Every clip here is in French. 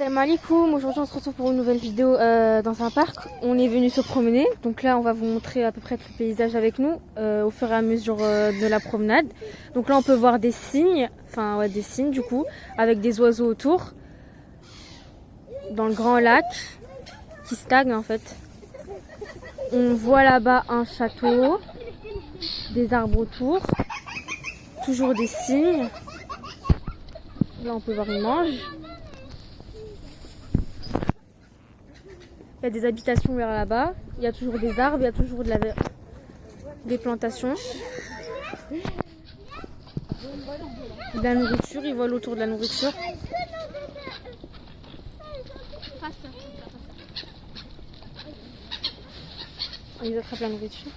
Salam alaikum, aujourd'hui on se retrouve pour une nouvelle vidéo dans un parc. On est venu se promener, donc là on va vous montrer à peu près tout le paysage avec nous au fur et à mesure de la promenade. Donc là on peut voir des cygnes, des cygnes du coup, avec des oiseaux autour, dans le grand lac qui stagne en fait. On voit là-bas un château, des arbres autour, toujours des cygnes. Là on peut voir une mange. Il y a des habitations vers là-bas, il y a toujours des arbres, il y a toujours des plantations. De la nourriture, ils volent autour de la nourriture. Ils attrapent la nourriture.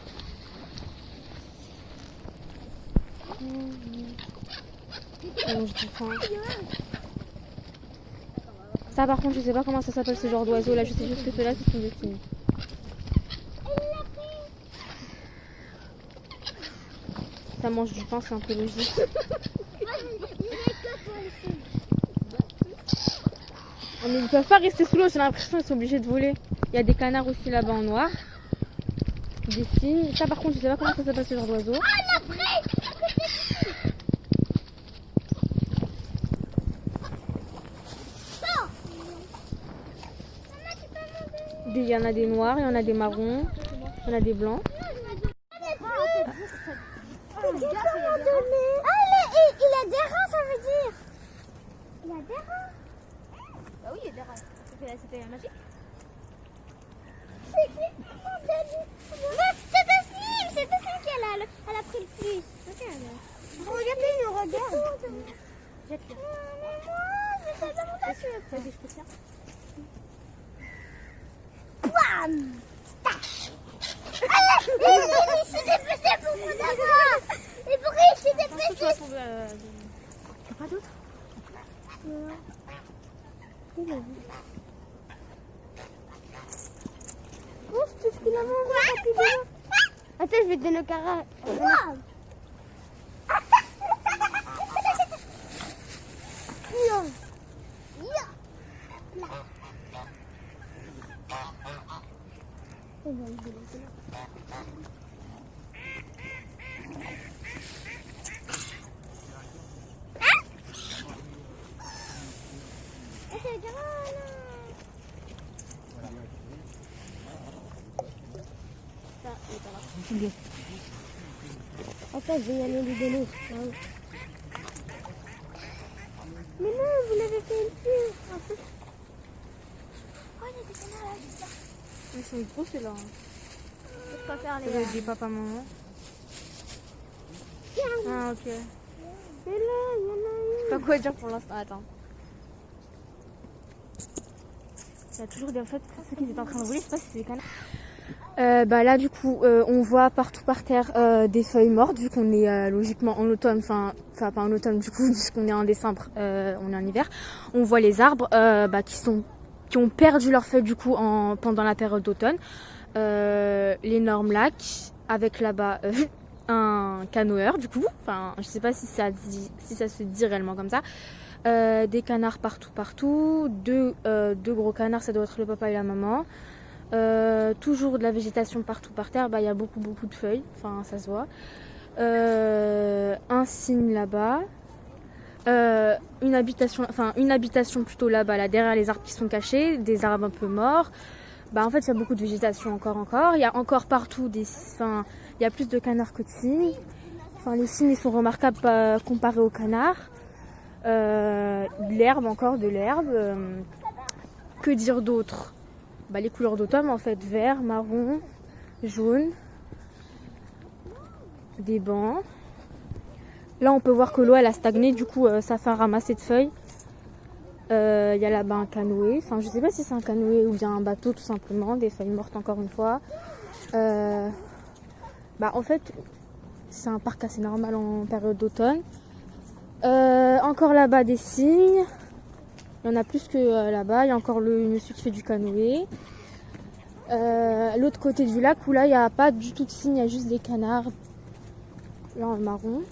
Ça par contre je sais pas comment ça s'appelle ce genre d'oiseau là, je sais juste que ceux-là ce sont des cygnes. Ça mange du pain, c'est un peu logique. Mais ils peuvent pas rester sous l'eau, j'ai l'impression qu'ils sont obligés de voler. Il y a des canards aussi là-bas en noir. Des cygnes. Ça par contre je sais pas comment ça s'appelle ce genre d'oiseau. Il y en a des noirs, il y en a des marrons, il y en a des blancs. Il a des reins, ça veut dire. Il a des reins. Bah oui, il y a des reins. C'était la magie. C'est un film qu'elle a pris le plus. Regarde, il nous regarde. Jette-le. Maman, je sais pas mon Vas-y, je peux faire. Bam! Il s'est dépêché pour mon avoir. Et pourquoi il s'est dépêché? T'as pas d'autre? Oh, c'est ce qu'il a mangé rapidement. Attends, je vais te donner le carré. Attends, je vais y aller lui donner. Mais non, vous l'avez fait une pure. Oh, il y a des canards là, juste là. Ils sont gros ceux-là. Je peux faire les. Des papa-maman. Ah ok. Et là, il y en a Je sais pas quoi dire pour l'instant, attends. Il y a toujours des... En fait, ceux qui étaient en train de voler, je sais pas si c'est des canards. Là du coup on voit partout par terre des feuilles mortes vu qu'on est logiquement en automne, enfin pas en automne du coup puisqu'on est en décembre, on est en hiver. On voit les arbres qui ont perdu leurs feuilles du coup pendant la période d'automne. L'énorme lac avec là-bas un canoeur du coup, enfin je sais pas si ça se dit réellement comme ça. Des canards partout, deux gros canards, ça doit être le papa et la maman. Toujours de la végétation partout par terre, il y a beaucoup de feuilles, enfin ça se voit. Un cygne là-bas, une habitation plutôt là-bas, là derrière les arbres qui sont cachés, des arbres un peu morts. En fait il y a beaucoup de végétation encore. Il y a encore partout il y a plus de canards que de cygnes. Les cygnes ils sont remarquables comparés aux canards. De l'herbe. Que dire d'autre? Les couleurs d'automne en fait, vert, marron, jaune, des bancs. Là on peut voir que l'eau elle a stagné, du coup ça fait un ramasser de feuilles. Il y a là-bas un canoë, je sais pas si c'est un canoë ou bien un bateau tout simplement, des feuilles mortes encore une fois. En fait c'est un parc assez normal en période d'automne. Encore là-bas des cygnes. Il y en a plus que là-bas. Il y a encore le monsieur qui fait du canoë. L'autre côté du lac où là il n'y a pas du tout de cygnes, il y a juste des canards. Là en marron.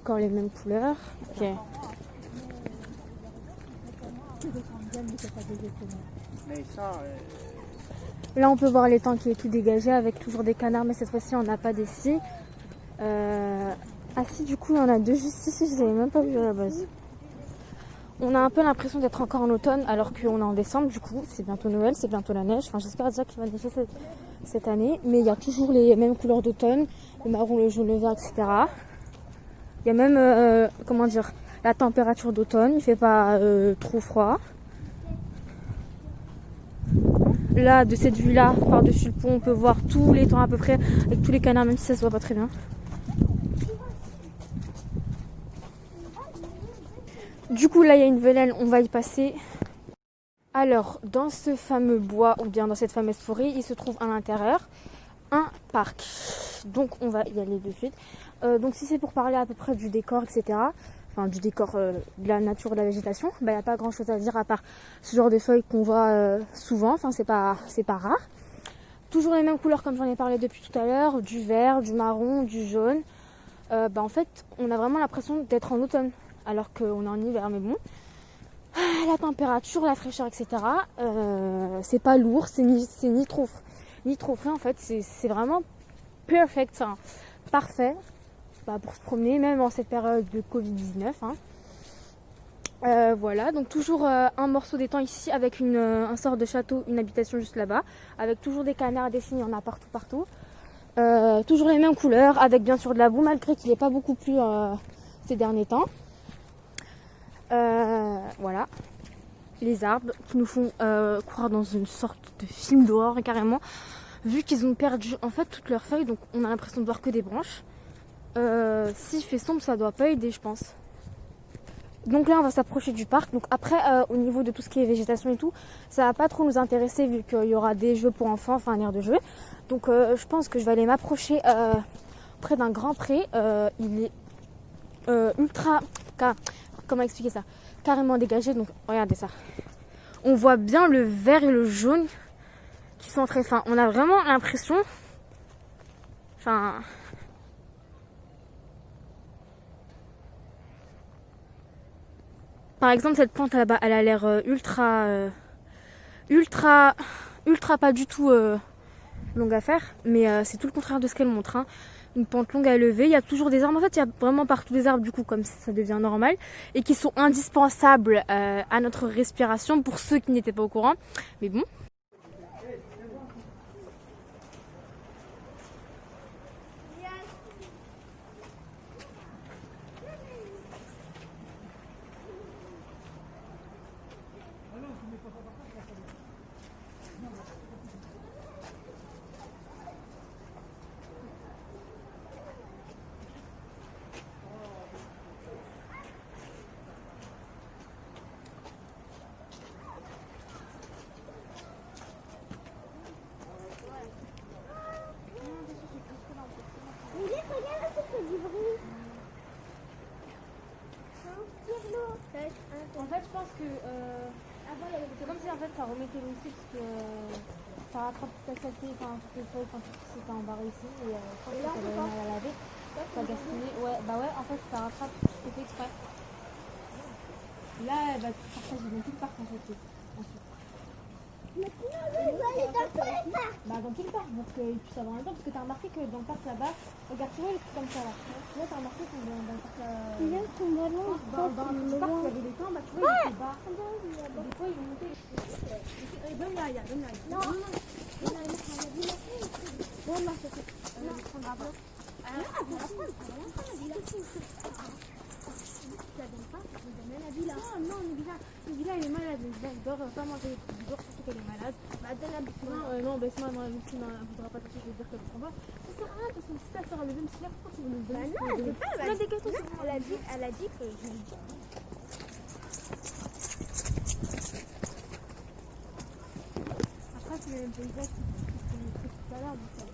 Encore les mêmes couleurs. Ok. Mais ça, Là, on peut voir l'étang qui est tout dégagé avec toujours des canards, mais cette fois-ci, on n'a pas des scies. Ah si, du coup, il y en a deux juste ici, je les avais même pas vus à la base. On a un peu l'impression d'être encore en automne, alors qu'on est en décembre, du coup, c'est bientôt Noël, c'est bientôt la neige. Enfin, j'espère déjà qu'il va neiger cette année, mais il y a toujours les mêmes couleurs d'automne, le marron, le jaune, le vert, etc. Il y a même, comment dire, la température d'automne, il fait pas trop froid. Là, de cette vue-là, par-dessus le pont, on peut voir tous les temps à peu près, avec tous les canards, même si ça se voit pas très bien. Du coup, là, il y a une velelle, on va y passer. Alors, dans ce fameux bois, ou bien dans cette fameuse forêt, il se trouve à l'intérieur un parc. Donc, on va y aller de suite. Donc, si c'est pour parler à peu près du décor, etc., enfin, du décor de la nature, de la végétation, il n'y a pas grand-chose à dire à part ce genre de feuilles qu'on voit souvent. Enfin, c'est pas rare. Toujours les mêmes couleurs comme j'en ai parlé depuis tout à l'heure, du vert, du marron, du jaune. En fait, on a vraiment l'impression d'être en automne, alors qu'on est en hiver, mais bon. La température, la fraîcheur, etc. C'est pas lourd, c'est ni trop frais en fait. C'est vraiment perfect, hein, parfait pour se promener, même en cette période de Covid-19. Voilà, donc toujours un morceau d'étang ici avec un sort de château, une habitation juste là-bas, avec toujours des canards dessinés, il y en a partout. Toujours les mêmes couleurs, avec bien sûr de la boue, malgré qu'il n'est pas beaucoup plu ces derniers temps. Voilà, les arbres qui nous font croire dans une sorte de film d'horreur carrément, vu qu'ils ont perdu en fait toutes leurs feuilles, donc on a l'impression de voir que des branches. S'il fait sombre, ça doit pas aider, je pense. Donc là, on va s'approcher du parc. Donc après, au niveau de tout ce qui est végétation et tout, ça va pas trop nous intéresser vu qu'il y aura des jeux pour enfants, enfin un aire de jeu. Donc je pense que je vais aller m'approcher près d'un grand pré. Il est ultra... Comment expliquer ça? Carrément dégagé. Donc regardez ça. On voit bien le vert et le jaune qui sont très fins. On a vraiment l'impression... Enfin... Par exemple, cette plante là-bas, elle a l'air ultra pas du tout longue à faire, mais c'est tout le contraire de ce qu'elle montre. Hein. Une pente longue à élever, il y a toujours des arbres. En fait, il y a vraiment partout des arbres, du coup, comme ça devient normal, et qui sont indispensables à notre respiration pour ceux qui n'étaient pas au courant. Mais bon. Regarde, ça fait du bruit. En fait, je pense que c'est comme si en fait ça remettait l'eau ici parce que ça rattrape toute la saleté, enfin toutes les feuilles, enfin tout ce qui s'était embarré ici et je pense que ça avait mal à laver, pas gaspillé. Ouais, bah ouais, en fait ça rattrape, c'est fait exprès. Là, elle va tout partager dans tout le parc en fait. Ensuite. Maintenant, je vais aller dans tous les parcs. Bah dans tout le parc, donc il puisse avoir un temps parce que t'as remarqué que dans le parc là-bas, regarde, tu vois les trucs comme ça là. Là t'as remarqué que dans le parc Il y a ton ballon. dans le parc il y avait des temps, bah tu vois il était bas. Des fois ils vont monter. Donne là, donne là. Non. Bon, non, c'est ça. On va prendre après. Non, Nabila elle est malade, elle doit pas manger, elle doit surtout qu'elle est malade. Bah donne la non, baisse-moi, moi, si elle ne voudra pas toucher, je vais dire qu'elle ne prend pas. Ça sert à rien, parce que si ta soeur a levé le cilière, pourquoi tu veux nous le donner? non, elle veut pas, elle des questions, elle a dit que je lui dis. Après, c'est le paysage qui est tout à l'heure, donc ça va.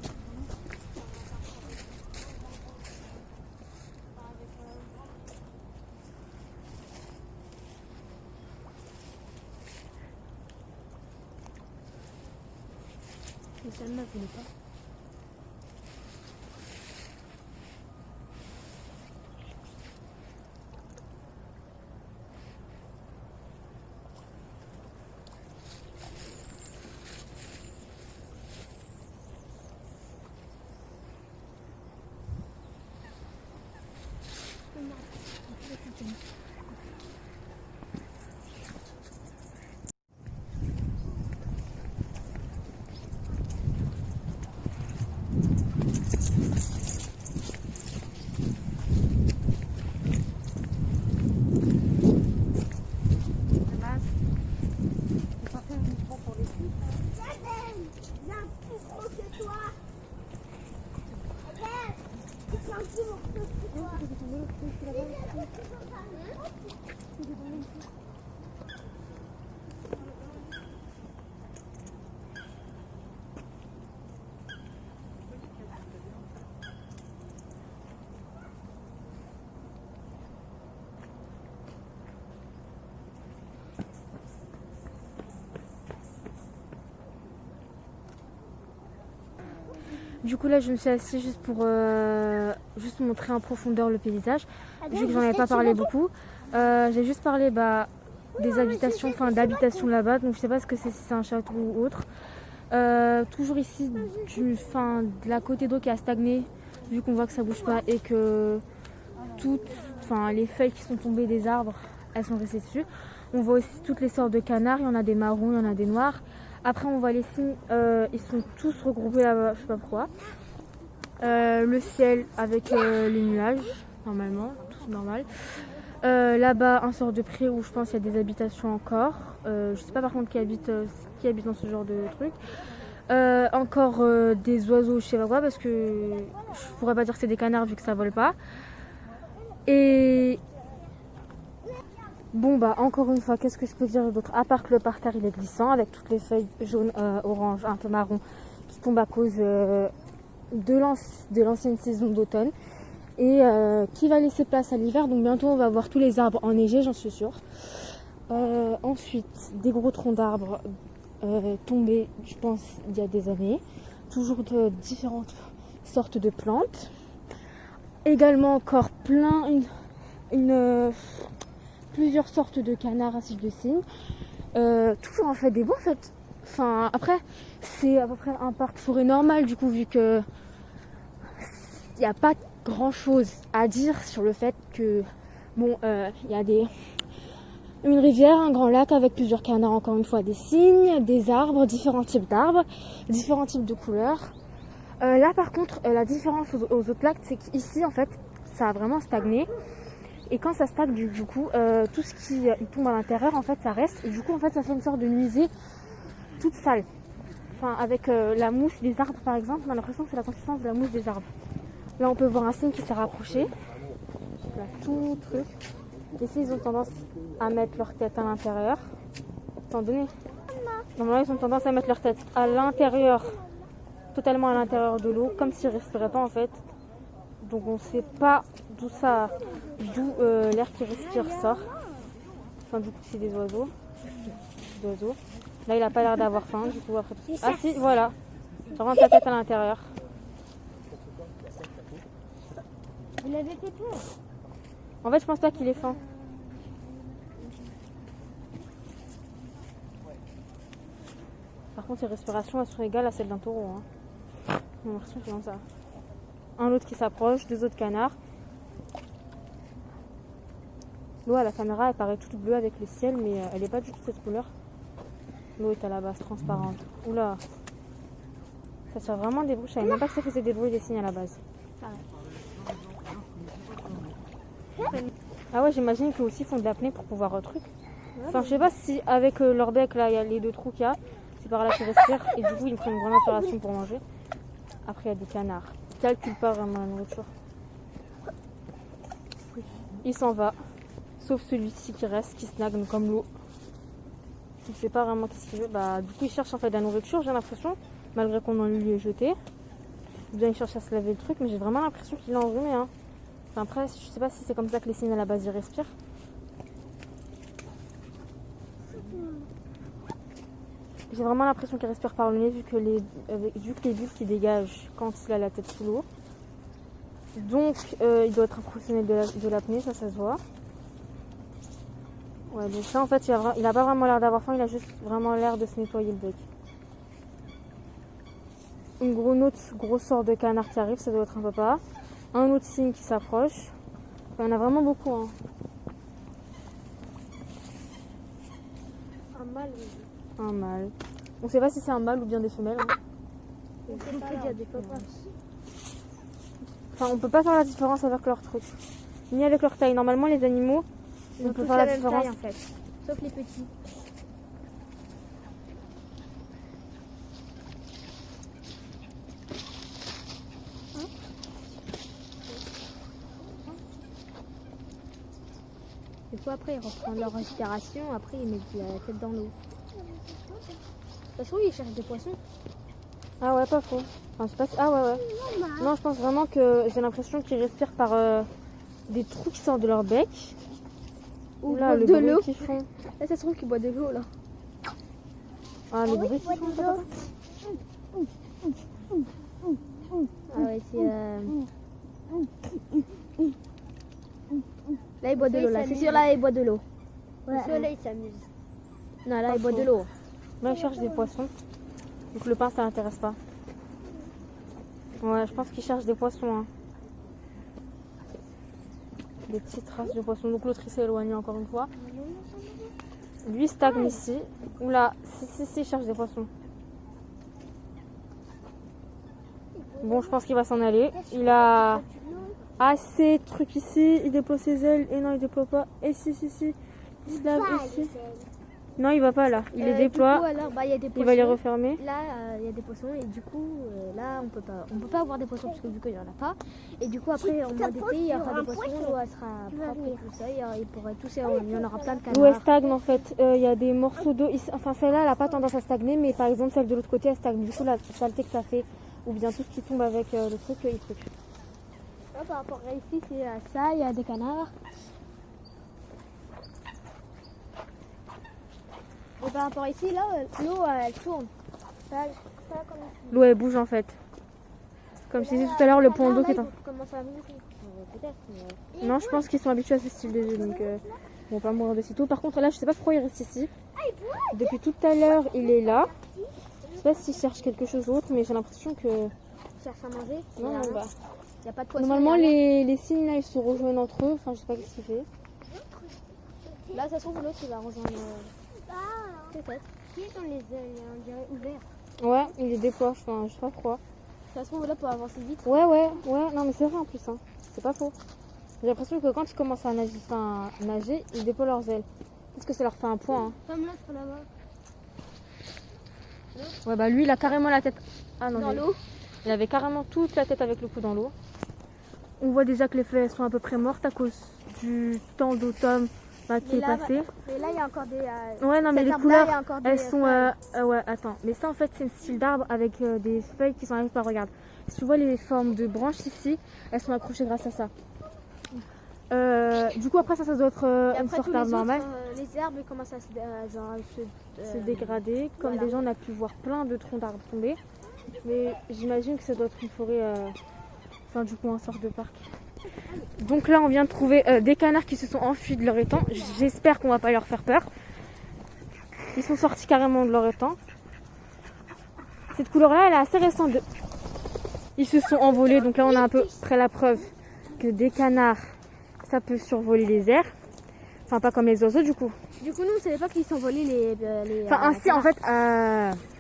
Mais Salma, elle connaît pas. Du coup là je me suis assise juste pour juste montrer en profondeur le paysage. Vu que j'en avais pas parlé beaucoup. J'ai juste parlé des habitations, enfin d'habitations là-bas. Donc je sais pas ce que c'est, si c'est un château ou autre. Toujours ici de la côté d'eau qui a stagné. Vu qu'on voit que ça bouge pas et que les feuilles qui sont tombées des arbres, elles sont restées dessus. On voit aussi toutes les sortes de canards. Il y en a des marrons, il y en a des noirs. Après on voit les cygnes, ils sont tous regroupés là-bas, je sais pas pourquoi. Le ciel avec les nuages, normalement, tout normal. Là-bas un sort de pré où je pense qu'il y a des habitations encore. Je sais pas par contre qui habite dans ce genre de truc. Encore des oiseaux, je sais pas quoi, parce que je pourrais pas dire que c'est des canards vu que ça vole pas. Et bon encore une fois, qu'est-ce que je peux dire d'autre, à part que le parterre il est glissant avec toutes les feuilles jaunes, orange, un peu marron qui tombent à cause de l'ancienne saison d'automne et qui va laisser place à l'hiver. Donc bientôt on va voir tous les arbres enneigés, j'en suis sûre. Ensuite des gros troncs d'arbres tombés, je pense il y a des années, toujours de différentes sortes de plantes. Également encore plusieurs sortes de canards ainsi que de cygnes. Toujours en fait des beaux en fait. Enfin après c'est à peu près un parc forêt normal du coup, vu que il n'y a pas grand chose à dire sur le fait que il y a une rivière, un grand lac avec plusieurs canards, encore une fois des cygnes, des arbres, différents types d'arbres, différents types de couleurs. Là par contre la différence aux autres lacs, c'est qu'ici en fait ça a vraiment stagné. Et quand ça stagne du coup tout ce qui tombe à l'intérieur en fait ça reste. Et du coup en fait ça fait une sorte de nuisée toute sale. Enfin avec la mousse des arbres par exemple, on a l'impression que c'est la consistance de la mousse des arbres. Là on peut voir un cygne qui s'est rapproché. Là, tout truc. Ici ils ont tendance à mettre leur tête à l'intérieur. Étant donné. Normalement ils ont tendance à mettre leur tête à l'intérieur, totalement à l'intérieur de l'eau, comme s'ils respiraient pas en fait. Donc on sait pas d'où l'air qu'ils respirent sort. Enfin du coup c'est des oiseaux. Là il a pas l'air d'avoir faim du coup après tout. Ah si voilà. Ça rentre la tête à l'intérieur. Vous l'avez fait peur. En fait je pense pas qu'il ait faim. Par contre ses respirations elles sont égales à celles d'un taureau. J'ai l'impression que c'est comme ça. Un autre qui s'approche, deux autres canards. L'eau à la caméra elle paraît toute bleue avec le ciel, mais elle n'est pas du tout cette couleur. L'eau est à la base transparente. Oula, ça tire vraiment des bruits. Je savais même pas que ça faisait des bruits des cygnes à la base. Ah ouais, j'imagine qu'eux aussi font de l'apnée pour pouvoir truc. Enfin je sais pas si avec leur bec là il y a les deux trous qu'il y a, c'est par là qu'ils respirent et du coup ils prennent une grande inspiration pour manger. Après il y a des canards. Calcule pas vraiment la nourriture. Il s'en va, sauf celui-ci qui reste, qui snagne comme l'eau. Il sait pas vraiment qu'est-ce qu'il veut. Du coup il cherche en fait de la nourriture, j'ai l'impression, malgré qu'on en lui ait jeté. Bien il cherche à se laver le truc, mais j'ai vraiment l'impression qu'il est enrhumé. Enfin, après je sais pas si c'est comme ça que les cygnes à la base ils respirent. J'ai vraiment l'impression qu'il respire par le nez vu que les bulles qui dégagent quand il a la tête sous l'eau. Donc il doit être un professionnel de l'apnée, ça se voit. Ouais, donc ça en fait il a pas vraiment l'air d'avoir faim, il a juste vraiment l'air de se nettoyer le bec. Une autre grosse sorte de canard qui arrive, ça doit être un papa. Un autre cygne qui s'approche. Il y en a vraiment beaucoup. Un mâle. Un mâle. On sait pas si c'est un mâle ou bien des femelles. On peut dire des papas. Enfin, on peut pas faire la différence avec leur truc, ni avec leur taille. Normalement, les animaux, on peut faire la différence. Taille, en fait. Sauf les petits. Et puis après, ils reprennent leur respiration. Après, ils mettent la tête dans l'eau. De toute façon, ils cherchent des poissons. Ah ouais, pas faux. Enfin, je sais pas si... Ah ouais. Non, je pense vraiment que j'ai l'impression qu'ils respirent par des trous qui sortent de leur bec. Ou là, le de bruit l'eau. qu'ils font. Là, ça se trouve qu'ils boivent de l'eau, là. Ah, le bruit qu'ils font, Ah ouais, c'est. Là, il boit de l'eau. Là, c'est sûr, là, il boit de l'eau. Ceux-là, ils s'amusent. Non, là, il boit de l'eau. Là, il cherche des poissons. Donc le pain, ça l'intéresse pas. Ouais, je pense qu'il cherche des poissons. Hein. Des petites traces de poissons. Donc l'autre, il s'est éloigné encore une fois. Lui, il stagne ici. Oula, si, il cherche des poissons. Bon, je pense qu'il va s'en aller. Il a assez de trucs ici. Il déploie ses ailes. Et non, il déploie pas. Et si. Il se lave ici. Non, il va pas là. Il les déploie. Du coup, alors, bah, y a des Il va les poissons. refermer. Là, il y a des poissons et du coup, là, on peut pas avoir des poissons parce que du coup, il y en a pas. Et du coup, après, en mois d'été, il y aura des poissons, l'eau elle sera propre et tout ça. Il pourrait tous, il y en aura plein de L'eau elle canards. stagne en fait. Il y a des morceaux d'eau. Enfin, celle-là, elle n'a pas tendance à stagner, mais par exemple, celle de l'autre côté, elle stagne. Du coup, la saleté que ça fait, ou bien tout ce qui tombe avec le truc, il truc. Là, par rapport à ici, c'est ça, il y a des canards. Et par rapport à ici, là, l'eau elle tourne. L'eau elle bouge en fait. Comme je disais tout à l'heure, le point d'eau qui est en. Commence à mourir. Peut-être. Mais... Non, je pense qu'ils sont habitués à ce style de vie, donc ils vont pas mourir de sitôt. Par contre, là, je sais pas pourquoi il reste ici. Depuis tout à l'heure, il est là. Je sais pas s'il cherche quelque chose d'autre, mais j'ai l'impression que. Il cherche à manger. Non, non, bah. Il n'y a pas de poisson. Normalement, il y a rien. les signes là, ils se rejoignent entre eux. Enfin, je sais pas ce qu'il fait. Là, ça se trouve, l'autre, il va rejoindre. Peut-être. Qui sont les ailes, on dirait ouverts. Ouais, il les déploie. Enfin, je sais pas pourquoi. Ça se trouve, là, pour avancer vite. Ouais. Non, mais c'est vrai en plus. Hein. C'est pas faux. J'ai l'impression que quand ils commencent à nager, ils déploient leurs ailes. Parce que ça leur fait un point. Hein. Comme l'autre là-bas. Ouais, bah lui, il a carrément la tête. Ah non, Dans l'eau. il avait carrément toute la tête avec le cou dans l'eau. On voit déjà que les feuilles elles sont à peu près mortes à cause du temps d'automne qui est passé. Et là, il y a encore des. Ouais, non, mais les cet arbre-là, il y couleurs, a encore des elles sont. feuilles. Ouais, attends. Mais ça, en fait, c'est un style d'arbre avec des feuilles qui sont arrivées par. Regarde. Si tu vois les formes de branches ici, elles sont accrochées grâce à ça. Du coup, après, ça doit être Et une après, sorte tous d'arbre les normal. autres, les herbes ils commencent à Se dégrader. Comme voilà. déjà, on a pu voir plein de troncs d'arbres tomber. Mais j'imagine que ça doit être une forêt. Enfin, du coup, un sort de parc. Donc là, on vient de trouver des canards qui se sont enfuis de leur étang. J'espère qu'on va pas leur faire peur. Ils sont sortis carrément de leur étang. Cette couleur-là, elle est assez récente. Ils se sont envolés. Donc là, on a à peu près la preuve que des canards, ça peut survoler les airs. Enfin, pas comme les oiseaux, du coup. Du coup, nous, on ne savait pas qu'ils s'envolaient les. Enfin, ainsi, en fait,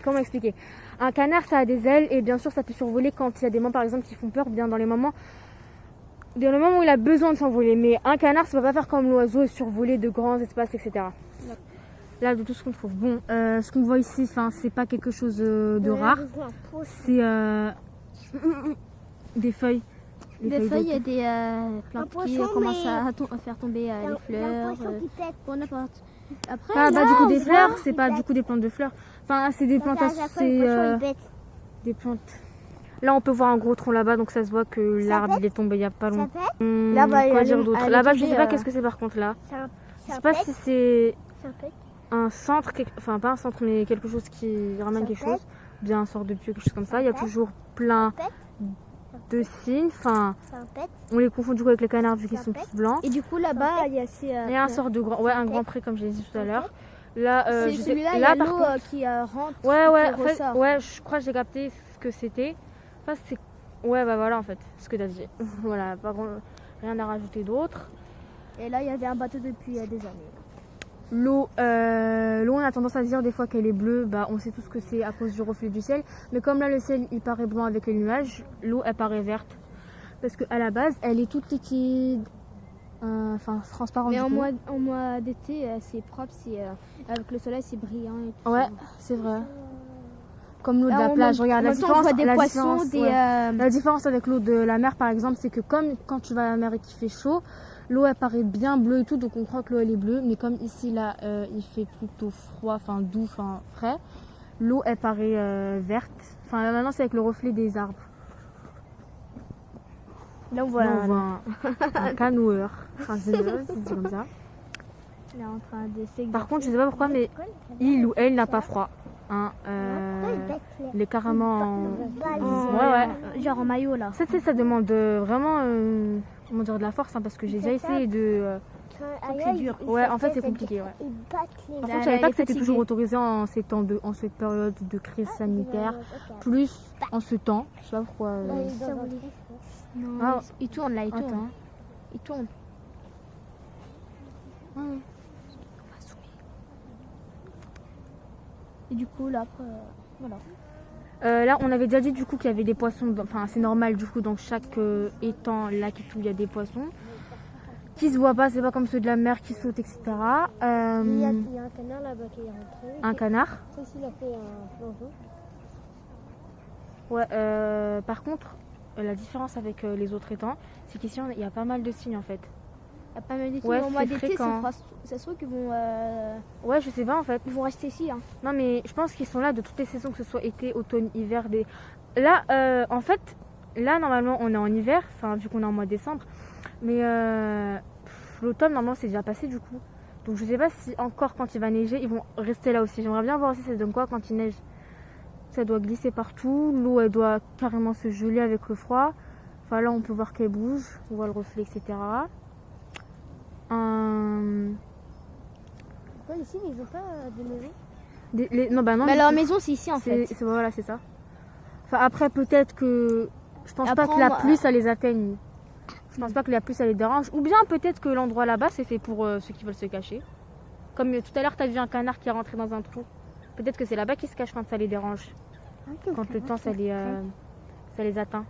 comment expliquer? Un canard, ça a des ailes et bien sûr, ça peut survoler quand il y a des moments, par exemple, qui font peur, bien dans les moments où il a besoin de s'envoler. Mais un canard, ça ne va pas faire comme l'oiseau et survoler de grands espaces, etc. Là, de tout ce qu'on trouve. Bon, ce qu'on voit ici, c'est pas quelque chose de rare. C'est des feuilles. Des feuilles et des plantes qui poisson, commencent mais- à faire tomber les Il y a un fleurs. poisson qui pète. Pour n'importe. Après, Ah, bah, là, du coup, on des voit- fleurs, c'est pas du coup des plantes de fleurs. Enfin, c'est des plantes, Regarde, la fois, le c'est poisson, il pète. des plantes. Là, on peut voir un gros tronc là-bas, donc ça se voit que l'arbre il est tombé il y a pas Ça longtemps. pète. Là-bas, il y Quoi a dire les- d'autre? elle est Là-bas, je tombée, sais pas qu'est-ce que c'est par contre là. Ça Je sais pas pète. si c'est Ça pète. un centre, enfin pas un centre, mais quelque chose qui ramène Ça quelque pète. chose. Bien un sort de pieu, quelque chose comme ça. Il y a pète. toujours plein Ça de signes. Enfin, Ça pète. on les confond du coup avec les canards vu qu'ils Ça sont pète. tous blancs. Et du coup, là-bas, il y a ces. Il y a un sort de grand, ouais, un grand pré comme je l'ai dit tout à l'heure. Là, C'est je sais- celui-là, il y là a par l'eau contre, qui rentre. ouais, qui en fait, ressort. ouais, je crois que j'ai capté ce que c'était. Enfin, c'est, ouais, bah voilà en fait, ce que t'as dit. Voilà, pas grand, rien à rajouter d'autre. Et là, il y avait un bateau depuis des années. L'eau, on a tendance à dire des fois qu'elle est bleue, bah on sait tous que c'est à cause du reflet du ciel. Mais comme là le ciel il paraît blanc avec les nuages, l'eau elle paraît verte. Parce qu'à la base elle est toute liquide, enfin transparente. Mais du coup. en mois d'été, c'est propre, avec le soleil, c'est brillant. Et tout Ouais, ça. c'est vrai. Comme l'eau de Là, la en plage, même- regarde en la même temps, on différence. voit des la poissons, différence, des. ouais. La différence avec l'eau de la mer par exemple, c'est que comme quand tu vas à la mer et qu'il fait chaud, l'eau elle paraît bien bleue et tout, donc on croit que l'eau elle est bleue. Mais comme ici là il fait plutôt froid, enfin doux, enfin frais, l'eau elle paraît verte. Enfin là, maintenant c'est avec le reflet des arbres. Là, on Là, voit. on voit un canoueur, enfin zénose, c'est dit comme ça. Il est en train de s'exercer. Par contre je sais pas pourquoi mais il ou elle n'a pas froid. Hein, il est carrément Genre en maillot là. ça demande vraiment comment dire, de la force, hein, parce que j'ai déjà essayé de... C'est dur. Ouais, en fait c'est compliqué. Ouais. Ils battent les En fait, je savais pas que c'était toujours autorisé en ces temps en cette période de crise sanitaire, plus en ce temps. Je sais pas pourquoi. Non, Ah. il tourne là, il tourne. Attends. Il tourne. Et du coup là après, voilà. Là, on avait déjà dit du coup qu'il y avait des poissons, enfin c'est normal du coup dans chaque étang, lac et tout, il y a des poissons qui se voient pas, c'est pas comme ceux de la mer qui sautent, etc. Il y a un canard là-bas qui est rentré. Un canard. Ça aussi, il a fait un plongeon. Ouais, par contre, la différence avec les autres étangs, c'est qu'ici il y a pas mal de cygnes en fait. Il y a pas mal d'été. Ouais, Au mois c'est d'été, fréquent. ça se trouve qu'ils vont, Ouais, je sais pas en fait. rester ici. Hein. Non mais je pense qu'ils sont là de toutes les saisons, que ce soit été, automne, hiver. Là, en fait, là normalement on est en hiver, enfin vu qu'on est en mois de décembre. Mais l'automne normalement c'est déjà passé du coup. Donc je sais pas si encore quand il va neiger, ils vont rester là aussi. J'aimerais bien voir aussi ça donne quoi quand il neige. Ça doit glisser partout, l'eau elle doit carrément se geler avec le froid. Enfin là on peut voir qu'elle bouge, on voit le reflet, etc. Pourquoi ici, ils ont pas de maison? Non, bah non, Mais leur maison c'est ici en fait. Voilà, c'est ça. Enfin, après, peut-être que. Je pense Après, pas que la pluie, ça les atteigne. Je pense pas que la pluie, ça les dérange. Ou bien peut-être que l'endroit là-bas, c'est fait pour ceux qui veulent se cacher. Comme tout à l'heure, tu as vu un canard qui est rentré dans un trou. Peut-être que c'est là-bas qu'ils se cachent quand ça les dérange. Quand le temps, ça les atteint.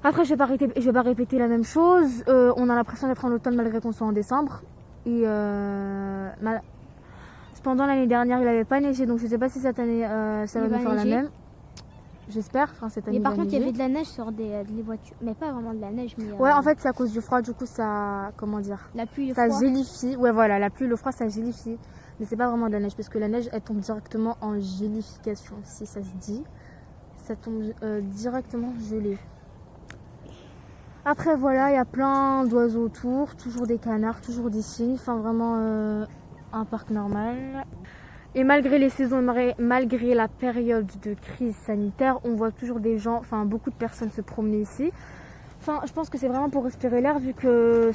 Après, je vais pas répéter la même chose. On a l'impression d'être en automne malgré qu'on soit en décembre. Et cependant, l'année dernière, il n'avait pas neigé. Donc, je sais pas si cette année, ça va nous faire la même. J'espère. Enfin, cette année, Mais par il va contre, il y neiger. avait de la neige sur des voitures. Mais pas vraiment de la neige. Mais, Ouais, en fait, c'est à cause du froid. Du coup, ça. Comment dire? la pluie, le Ça froid. gélifie. Ouais, voilà, la pluie, le froid, ça gélifie. Mais c'est pas vraiment de la neige parce que la neige, elle tombe directement en gélification, si ça se dit. Ça tombe directement gelé. Après, voilà, il y a plein d'oiseaux autour, toujours des canards, toujours des cygnes. Enfin, vraiment un parc normal. Et malgré les saisons, malgré la période de crise sanitaire, on voit toujours des gens, enfin beaucoup de personnes se promener ici. Enfin, je pense que c'est vraiment pour respirer l'air vu que,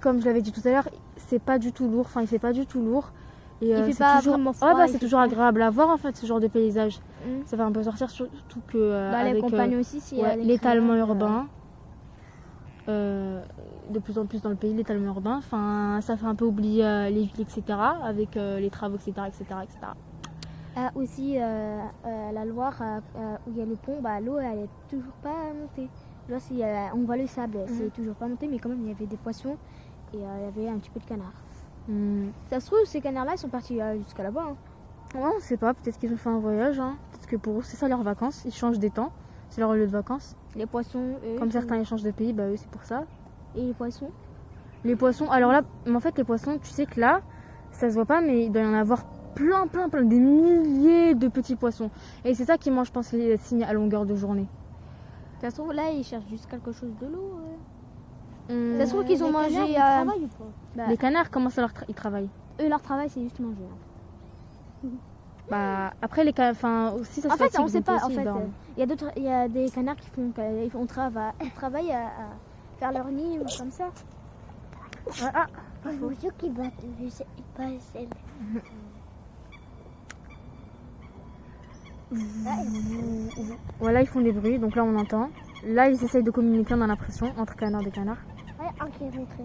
comme je l'avais dit tout à l'heure, c'est pas du tout lourd. Enfin, il fait pas du tout lourd. Et, Il fait c'est pas toujours... vraiment froid, Ouais, bah, il c'est fait toujours pas- agréable à voir en fait ce genre de paysage. Mm. Ça fait un peu sortir, surtout que Bah, les avec compagnies aussi, s'il y a ouais, des l'étalement crayons, urbain. De plus en plus dans le pays, l'étalement urbain. Enfin, ça fait un peu oublier les villes, etc. Avec les travaux, etc., etc., etc. Aussi, la Loire, où il y a le pont, bah, l'eau, elle est toujours pas montée. Là, on voit le sable, c'est toujours pas monté, mais quand même, il y avait des poissons et il y avait un petit peu de canards. Ça se trouve, ces canards-là, ils sont partis jusqu'à là-bas. Hein. Ouais, on sait pas, peut-être qu'ils ont fait un voyage. Hein. Peut-être que pour eux, c'est ça leurs vacances. Ils changent des temps. C'est leur lieu de vacances. Les poissons, eux, Comme certains ils changent de pays, bah eux, c'est pour ça. Et les poissons. Les poissons, alors là, en fait, les poissons, tu sais que là, ça se voit pas, mais il doit y en avoir plein, des milliers de petits poissons. Et c'est ça qui mange, je pense, les cygnes à longueur de journée. Ça se trouve, là, ils cherchent juste quelque chose de l'eau. Ça Ça se trouve qu'ils ont mangé. Ils travaillent ou pas? Bah, Les canards, comment ça ils travaillent? eux, leur travail, c'est juste manger. Hein. Bah, après, les canards, enfin, aussi, ça se En fait, fatigue, on sait donc pas. aussi, En fait, bah, il y a des canards qui travaillent à faire leur nid ou comme ça. Ah, Je vous jure qu'ils battent. Je sais pas celle. voilà, ils font des bruits, donc là, on entend. Là, ils essayent de communiquer, on a l'impression, entre canards et canards. Ouais, un qui est rentré.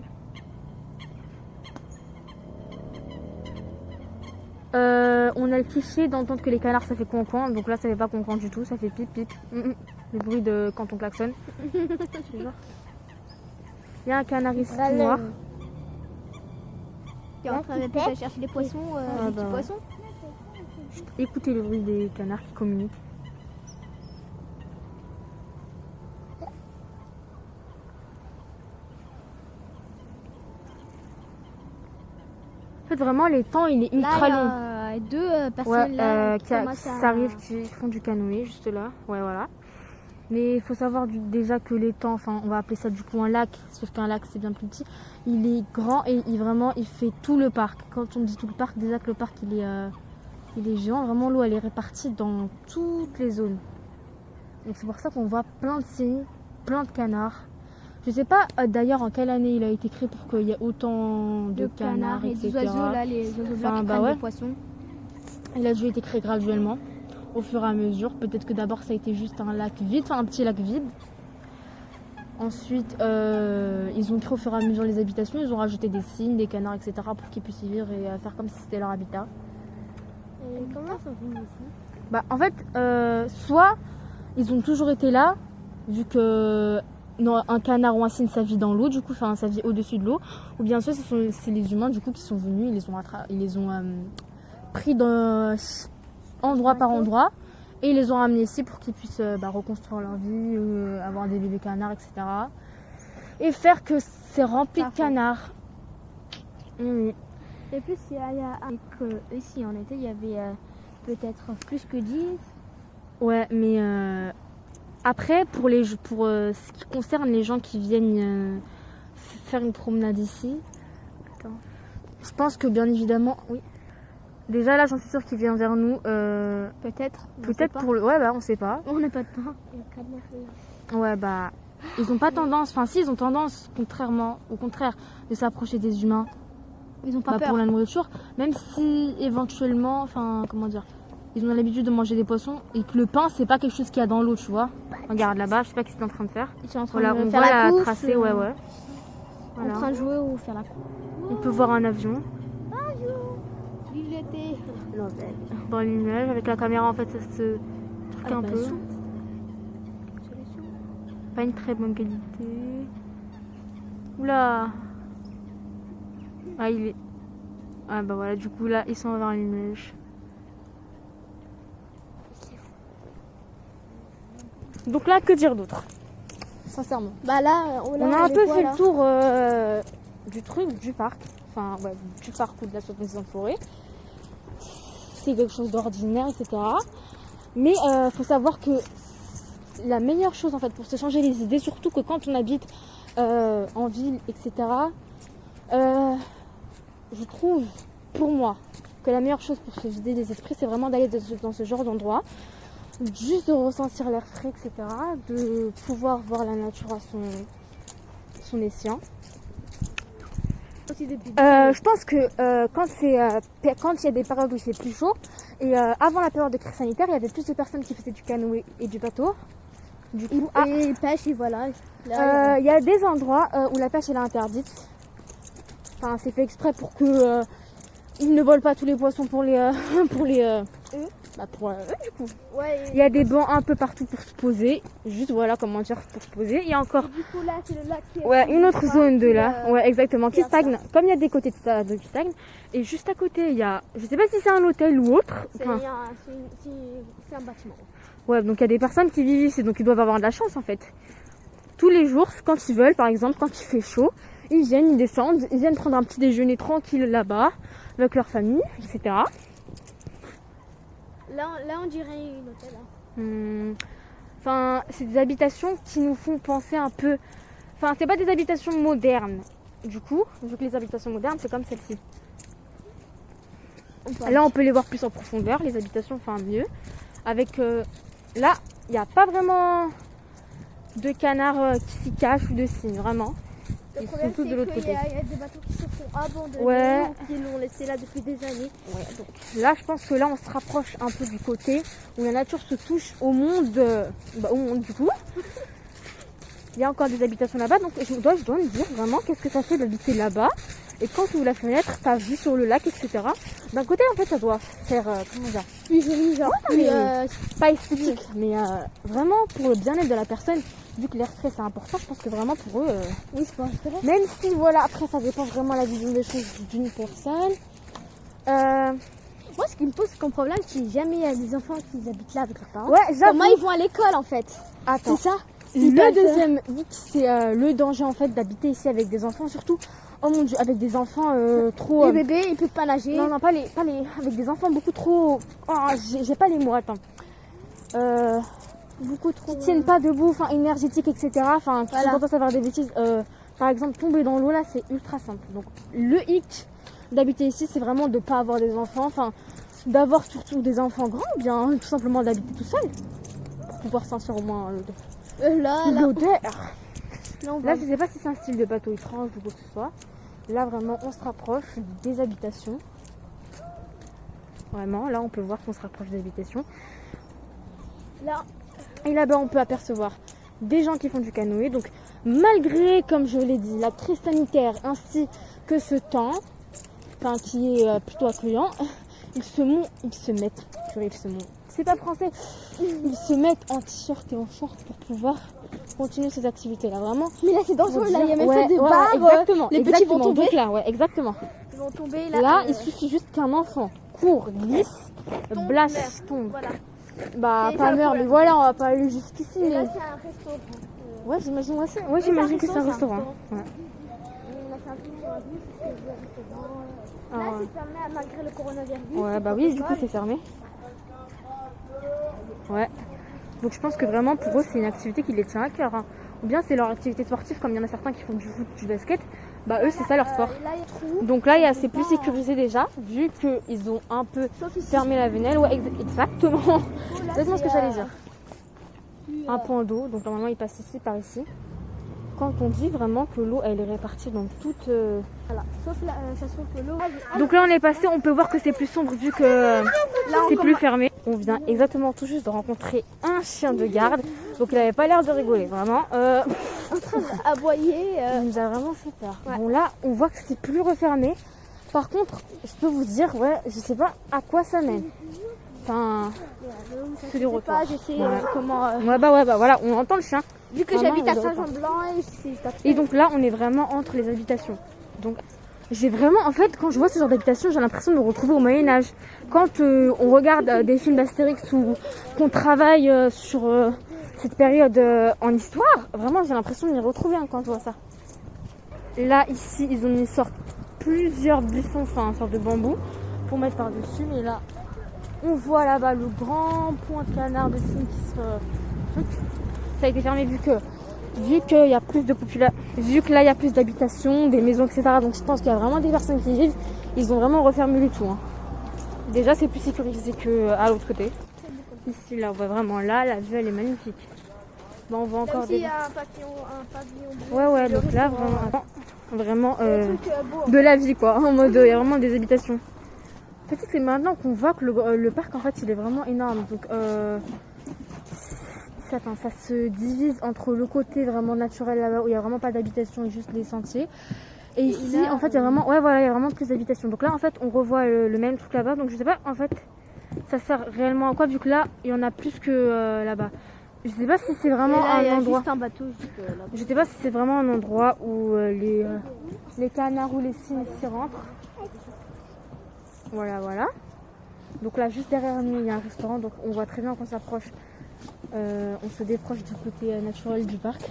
On a le cliché d'entendre que les canards ça fait coin, donc là ça fait pas coin du tout, ça fait pip pip. Le bruit de quand on klaxonne. Je te jure. Il y a un canard ici noir. Qui est en train de peut-être chercher des poissons, des petits bah. poissons. Écoutez le bruit des canards qui communiquent. En fait vraiment les temps il est ultra long. Là, il y a deux personnes Ouais, là qui arrivent, qui font du canoë juste là. Ouais, voilà. Mais il faut savoir déjà que les temps, enfin, on va appeler ça du coup un lac, sauf qu'un lac c'est bien plus petit. Il est grand et il fait tout le parc. Quand on dit tout le parc, déjà que le parc il est Il est géant, vraiment l'eau elle est répartie dans toutes les zones. Donc c'est pour ça qu'on voit plein de cygnes, plein de canards. Je sais pas d'ailleurs en quelle année il a été créé pour qu'il y ait autant de canards, et etc. des oiseaux là, les oiseaux blancs qui bah prennent ouais. les poissons. Il a dû être créé graduellement, au fur et à mesure. Peut-être que d'abord ça a été juste un lac vide, enfin un petit lac vide. Ensuite, ils ont créé au fur et à mesure les habitations. Ils ont rajouté des cygnes, des canards, etc. pour qu'ils puissent y vivre et faire comme si c'était leur habitat. Et comment ils sont venus ici? Bah, en fait, soit ils ont toujours été là, vu que non, un canard ou un cygne ça vit dans l'eau, du coup, enfin ça vit au-dessus de l'eau, ou bien soit c'est les humains du coup qui sont venus, ils les ont pris endroit par endroit et ils les ont ramenés ici pour qu'ils puissent reconstruire leur vie, avoir des bébés canards, etc. Et faire que c'est rempli de canards. Oui. Et plus, ici en été, il y avait peut-être plus que 10. Ouais, mais après, pour ce qui concerne les gens qui viennent faire une promenade ici, je pense que bien évidemment, oui. Déjà là, j'en suis sûre qu'ils viennent vers nous. Peut-être. Peut-être pour le. Ouais, bah on sait pas. On n'a pas de pain. Ouais, bah. Ils ont pas tendance, enfin si, ils ont tendance, au contraire, de s'approcher des humains. Ils ont pas peur. Pour la nourriture, même si éventuellement, enfin, comment dire, ils ont l'habitude de manger des poissons et que le pain, c'est pas quelque chose qu'il y a dans l'eau, tu vois. Regarde là-bas, je sais pas ce qu'ils sont en train de faire. Ils sont en train Voilà, de on faire voit la la course, tracée, ouais. Voilà. En train de jouer ou faire la course. On peut voir un avion Il était dans l'image avec la caméra, en fait, ça se truc un peu. Pas une très bonne qualité. Oula. Ah, il est. Ah, bah voilà, du coup, là, ils sont vers l'image. Donc là, que dire d'autre? Sincèrement. Bah là, On a un peu fait le tour du parc. Enfin, ouais, du parc ou de la soi-disant forêt. C'est quelque chose d'ordinaire, etc. Mais faut savoir que la meilleure chose en fait pour se changer les idées, surtout que quand on habite en ville, etc. Je trouve, pour moi, que la meilleure chose pour se vider les esprits, c'est vraiment d'aller dans ce genre d'endroit, juste de ressentir l'air frais, etc. De pouvoir voir la nature à son escient. Je pense que quand il y a des périodes où il fait plus chaud, et avant la période de crise sanitaire, il y avait plus de personnes qui faisaient du canoë et du bateau. Du coup, et pêche, et voilà. Il y a des endroits où la pêche elle est interdite. Enfin, c'est fait exprès pour que ils ne volent pas tous les poissons pour les du coup. Ouais, Il y a des bancs un peu partout pour se poser. Juste voilà comment dire pour se poser. Il y a encore du coup là c'est le lac qui une autre zone de là. Ouais, exactement, qui qui stagne. Comme il y a des côtés de ça qui stagnent. Et juste à côté, il y a, je sais pas si c'est un hôtel ou autre. c'est Enfin, un bâtiment. ouais, donc il y a des personnes qui vivent ici, donc ils doivent avoir de la chance en fait. Tous les jours, quand ils veulent, par exemple, quand il fait chaud, ils viennent, ils descendent, ils viennent prendre un petit déjeuner tranquille là-bas, avec leur famille, etc. Là on dirait une hôtel. Hein. Enfin, c'est des habitations qui nous font penser un peu... Enfin, c'est pas des habitations modernes. Du coup, vu que les habitations modernes, c'est comme celle-ci. Là, on peut les voir plus en profondeur, les habitations, enfin mieux. Avec... là, il n'y a pas vraiment de canards qui s'y cachent ou de cygnes, vraiment. Le Ils problème, sont tous c'est de l'autre qu'il côté. y a des bateaux qui se font abandonner Ouais. ou qui l'ont laissé là depuis des années. Ouais, donc là, je pense que là, on se rapproche un peu du côté où la nature se touche au monde, au monde du coup. Il y a encore des habitations là-bas, donc je dois me dire vraiment qu'est-ce que ça fait d'habiter là-bas. Et quand tu ouvres la fenêtre, t'as vue sur le lac, etc. D'un côté, en fait, ça doit faire, comment dire, Plus joli, genre. pas esthétique, mais vraiment pour le bien-être de la personne. Vu que l'air frais c'est important, je pense que vraiment pour eux, Oui, c'est pas intéressant. même si voilà, après ça dépend vraiment de la vision des choses d'une personne. Moi, ce qui me pose comme problème, c'est jamais il y a des enfants qui habitent là avec leurs parents. Ouais, j'avoue. Comment ils vont à l'école en fait? Attends. C'est ça? Le deuxième hic, c'est le danger en fait d'habiter ici avec des enfants, surtout, oh mon dieu, avec des enfants trop... Les bébés, ils peuvent pas nager. Non, pas les... Avec des enfants beaucoup trop... Oh, j'ai pas les mots, attends. Beaucoup trop. Qui tiennent pas debout, enfin énergétiques, etc. Enfin, qui Voilà. ont tendance à faire des bêtises. Par exemple, tomber dans l'eau là, c'est ultra simple. Donc, le hic d'habiter ici, c'est vraiment de pas avoir des enfants. Enfin, d'avoir surtout des enfants grands, ou bien tout simplement d'habiter tout seul pour pouvoir sentir au moins l'odeur. Là, je sais pas si c'est un style de bateau étrange ou quoi que ce soit. Là, vraiment, on se rapproche des habitations. Vraiment, là, on peut voir qu'on se rapproche des habitations. Là, et là-bas, on peut apercevoir des gens qui font du canoë. Donc, malgré, comme je l'ai dit, la crise sanitaire ainsi que ce temps, enfin, qui est plutôt accueillant, ils se mettent, c'est pas français, ils se mettent en t-shirt et en short pour pouvoir continuer ces activités-là, vraiment. Mais là, c'est dangereux, là, il y a même ouais, pas de ouais, barre. exactement, Les petits vont tomber. Donc là, ouais, exactement. Ils vont tomber Là, il suffit juste qu'un enfant court, glisse, blast, tombe. Voilà. Bah, C'est pas ça, le meurt, mais problème. voilà, on va pas aller jusqu'ici. Et là, Mais... c'est un resto. Ouais, j'imagine, ouais, j'imagine que c'est un restaurant. Ouais. On a fait un tour sur la vue, c'est ce que je veux restaurant. Ah, Là, ouais. c'est fermé malgré le coronavirus. Ouais, bah oui, du coup, c'est fermé. Ouais. Donc je pense que vraiment pour eux, c'est une activité qui les tient à cœur. Hein. Ou bien c'est leur activité sportive, comme il y en a certains qui font du foot, du basket. Bah eux, c'est ça leur sport. Là, il y a trou. Donc là, c'est plus sécurisé déjà, vu qu'ils ont un peu fermé la venelle. Ouais, exactement. C'est exactement ce que j'allais dire. Un point d'eau, donc normalement il passe ici, par ici. Quand on dit vraiment que l'eau, elle est répartie dans toute... Voilà. Sauf là, ça se trouve que l'eau. Donc là, on est passé, on peut voir que c'est plus sombre vu que c'est plus fermé. On vient exactement tout juste de rencontrer un chien de garde. Donc il avait pas l'air de rigoler, vraiment. En train d'aboyer. Il nous a vraiment fait peur. Ouais. Bon là, on voit que c'est plus refermé. Par contre, je peux vous dire, ouais, je sais pas à quoi ça mène. Enfin, c'est du retour. Je sais Ouais. comment. Ouais, bah voilà, on entend le chien. Vu que Vraiment, j'habite à on dirait Saint-Jean-Blanc Et donc là, on est vraiment entre les habitations. Donc j'ai vraiment, en fait, quand je vois ce genre d'habitation, j'ai l'impression de me retrouver au Moyen-Âge. Quand on regarde des films d'Astérix ou qu'on travaille sur cette période en histoire, vraiment j'ai l'impression de m'y retrouver quand je vois ça. Là, ici, ils ont mis plusieurs buissons, enfin une sorte de bambou pour mettre par-dessus. Mais là, on voit là-bas le grand point de canard de Signe qui se... Ça a été fermé vu qu'il y a plus de population, vu que là il y a plus d'habitations, des maisons, etc. Donc je pense qu'il y a vraiment des personnes qui y vivent. Ils ont vraiment refermé le tout. Hein. Déjà c'est plus sécurisé qu'à l'autre côté. Ici là on voit vraiment là, la vue elle est magnifique. Bon, on voit encore Il des... y a un pavillon bleu. Ouais, donc là vraiment de la vie quoi, en mode il y a vraiment des habitations. En fait c'est maintenant qu'on voit que le parc en fait il est vraiment énorme. Donc ça se divise entre le côté vraiment naturel là-bas où il n'y a vraiment pas d'habitation et juste des sentiers. Et ici, là, en fait, il y a vraiment, ouais, voilà, il y a vraiment plus d'habitations. Donc là, en fait, on revoit le même truc là-bas. Donc je sais pas, en fait, ça sert réellement à quoi vu que là, il y en a plus que là-bas. Je sais pas si c'est vraiment Là, il y un a endroit. juste un bateau juste là. Je sais pas si c'est vraiment un endroit où les canards ou les cygnes s'y rentrent. Voilà. Donc là, juste derrière nous, il y a un restaurant. Donc on voit très bien qu'on s'approche. On se déproche du côté naturel du parc.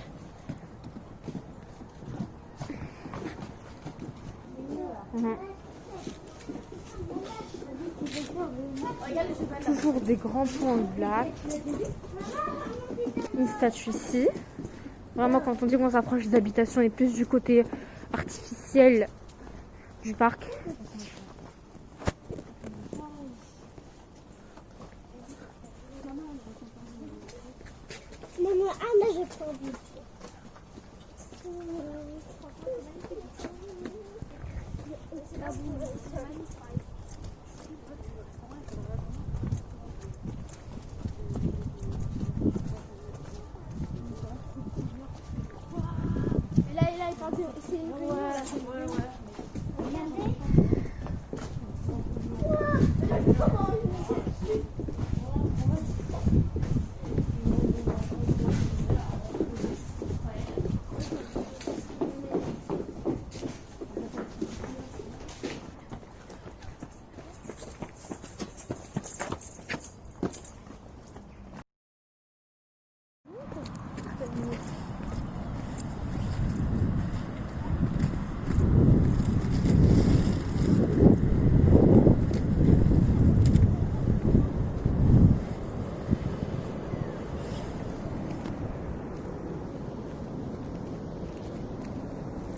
Toujours des grands ponts de lac. Une statue ici. Vraiment, quand on dit qu'on s'approche des habitations, on est plus du côté artificiel du parc. Maman, Anna, je prends vite. Et là, il parle de... C'est une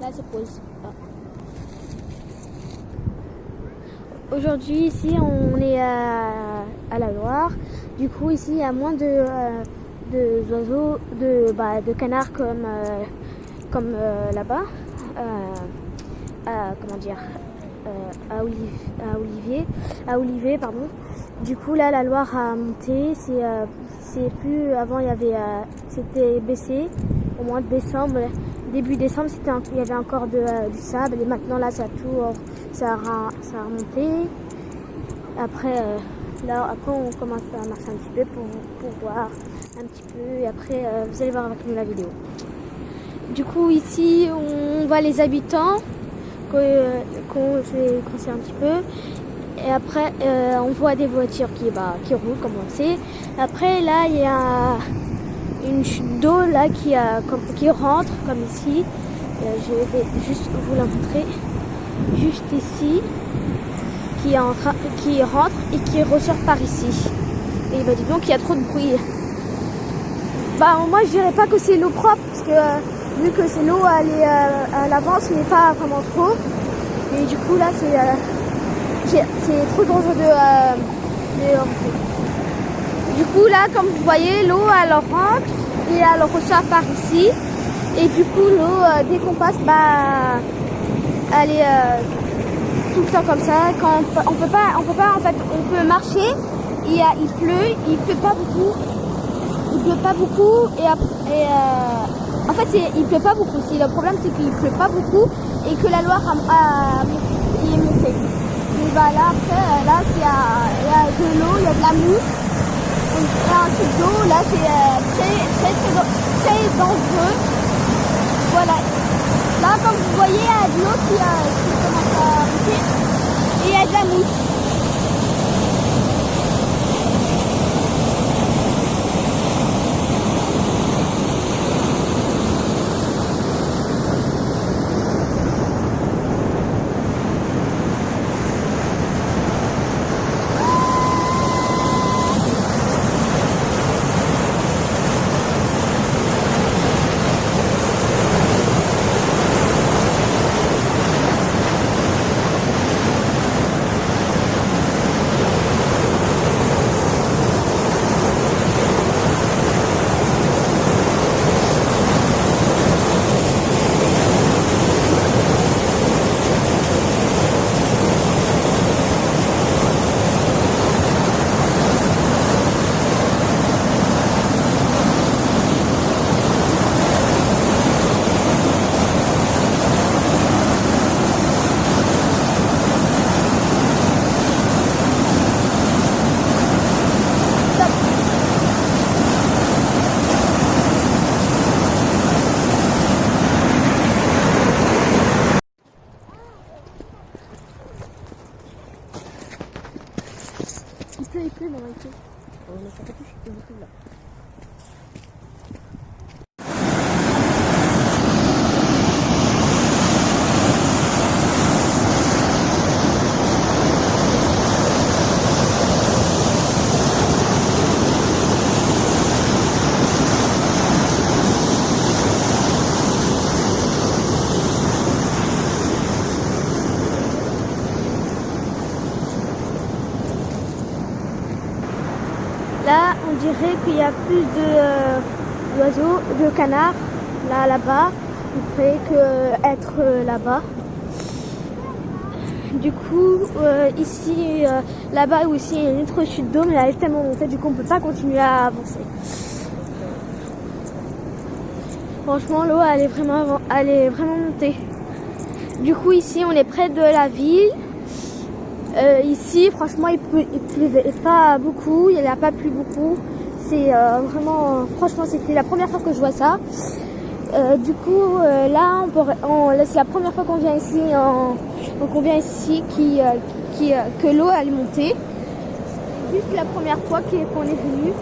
Là, c'est pause. aujourd'hui ici on est à la Loire. Du coup ici il y a moins de oiseaux, de canards comme là-bas. Comment dire, à Olivet, pardon. Du coup là la Loire a monté, c'est plus avant c'était baissé au mois de décembre, début décembre il y avait encore du sable et maintenant là ça a remonté. Après on commence à marcher un petit peu pour voir un petit peu et après vous allez voir avec nous la vidéo. Du coup ici on voit les habitants qu'on sait un petit peu et après on voit des voitures qui roulent comme on sait. Après là il y a une chute d'eau là qui rentre comme ici. Je vais juste vous la montrer juste ici, qui rentre et qui ressort par ici. Et dis donc il y a trop de bruit. Moi je dirais pas que c'est l'eau propre parce que vu que c'est l'eau à l'avance mais pas vraiment trop. Et du coup là c'est trop dangereux de rentrer. Du coup là comme vous voyez l'eau elle rentre et elle ressort par ici. Et du coup l'eau dès qu'on passe elle est tout le temps comme ça. Quand on peut pas en fait on peut marcher et il pleut pas beaucoup. Il pleut pas beaucoup en fait il pleut pas beaucoup. Le problème c'est qu'il pleut pas beaucoup et que la Loire est montée. Et là après là il y a de l'eau, il y a de la mousse. Il y a un truc d'eau là c'est très dangereux. Voilà. Là comme vous voyez il y a de l'eau qui commence à monter et il y a de la mousse. Il pleut, maman, il pleut. On a sa capuche, il pleut là. Là, on dirait qu'il y a plus d'oiseaux, de canards, là-bas, plus près qu'être là-bas. Du coup, ici, là-bas aussi, il y a une autre chute d'eau, mais elle est tellement montée, du coup, on ne peut pas continuer à avancer. Franchement, l'eau, elle est vraiment montée. Du coup, ici, on est près de la ville. Ici, franchement, il pleuvait pas beaucoup, il n'y a pas plu beaucoup. C'est vraiment, franchement, c'était la première fois que je vois ça. Du coup, là, c'est la première fois qu'on vient ici, que l'eau elle est montée. C'est juste la première fois qu'on est venu.